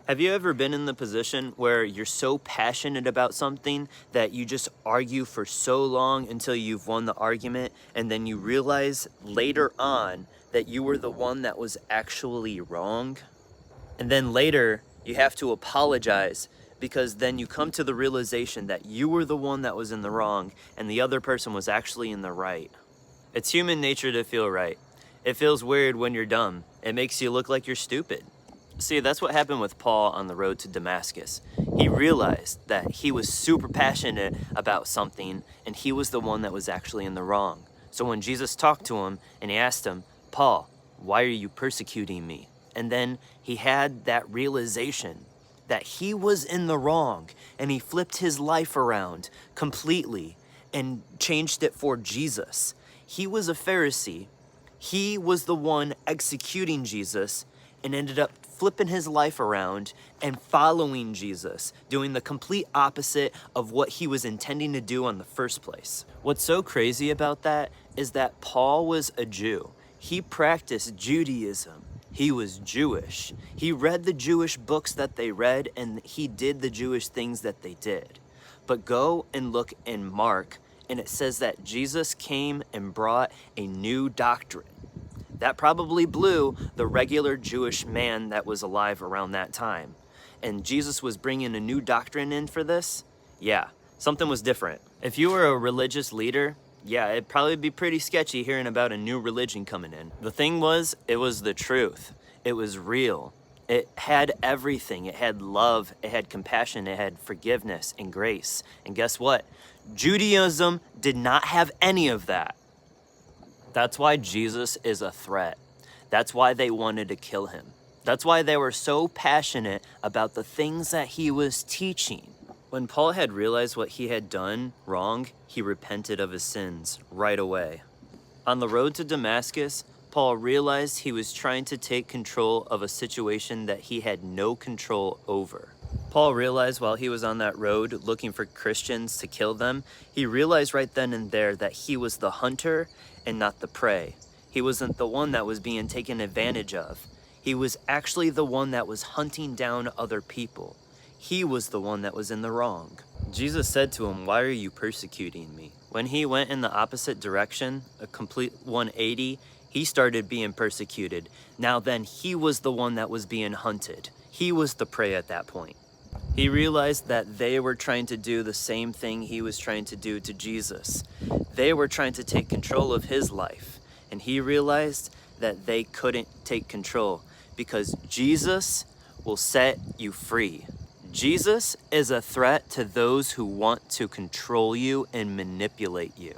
Have you ever been in the position where you're so passionate about something that you just argue for so long until you've won the argument, and then you realize later on that you were the one that was actually wrong? And then later you have to apologize because then you come to the realization that you were the one that was in the wrong and the other person was actually in the right. It's human nature to feel right. It feels weird when you're dumb. It makes you look like you're stupid. See, that's what happened with Paul on the road to Damascus. He realized that he was super passionate about something and he was the one that was actually in the wrong. So when Jesus talked to him and he asked him, "Paul, why are you persecuting me?" And then he had that realization that he was in the wrong and he flipped his life around completely and changed it for Jesus. He was a Pharisee. He was the one executing Jesus and ended up flipping his life around and following Jesus, doing the complete opposite of what he was intending to do in the first place. What's so crazy about that is that Paul was a Jew. He practiced Judaism. He was Jewish. He read the Jewish books that they read and he did the Jewish things that they did. But go and look in Mark and it says that Jesus came and brought a new doctrine. That probably blew the regular Jewish man that was alive around that time. And Jesus was bringing a new doctrine in for this? Yeah, something was different. If you were a religious leader, yeah, it'd probably be pretty sketchy hearing about a new religion coming in. The thing was, it was the truth. It was real. It had everything. It had love, it had compassion, it had forgiveness and grace. And guess what? Judaism did not have any of that. That's why Jesus is a threat. That's why they wanted to kill him. That's why they were so passionate about the things that he was teaching. When Paul had realized what he had done wrong, he repented of his sins right away. On the road to Damascus, Paul realized he was trying to take control of a situation that he had no control over. Paul realized while he was on that road looking for Christians to kill them, he realized right then and there that he was the hunter and not the prey. He wasn't the one that was being taken advantage of. He was actually the one that was hunting down other people. He was the one that was in the wrong. Jesus said to him, "Why are you persecuting me?" When he went in the opposite direction, a complete 180, he started being persecuted. Now then, he was the one that was being hunted. He was the prey at that point. He realized that they were trying to do the same thing he was trying to do to Jesus. They were trying to take control of his life. And he realized that they couldn't take control because Jesus will set you free. Jesus is a threat to those who want to control you and manipulate you.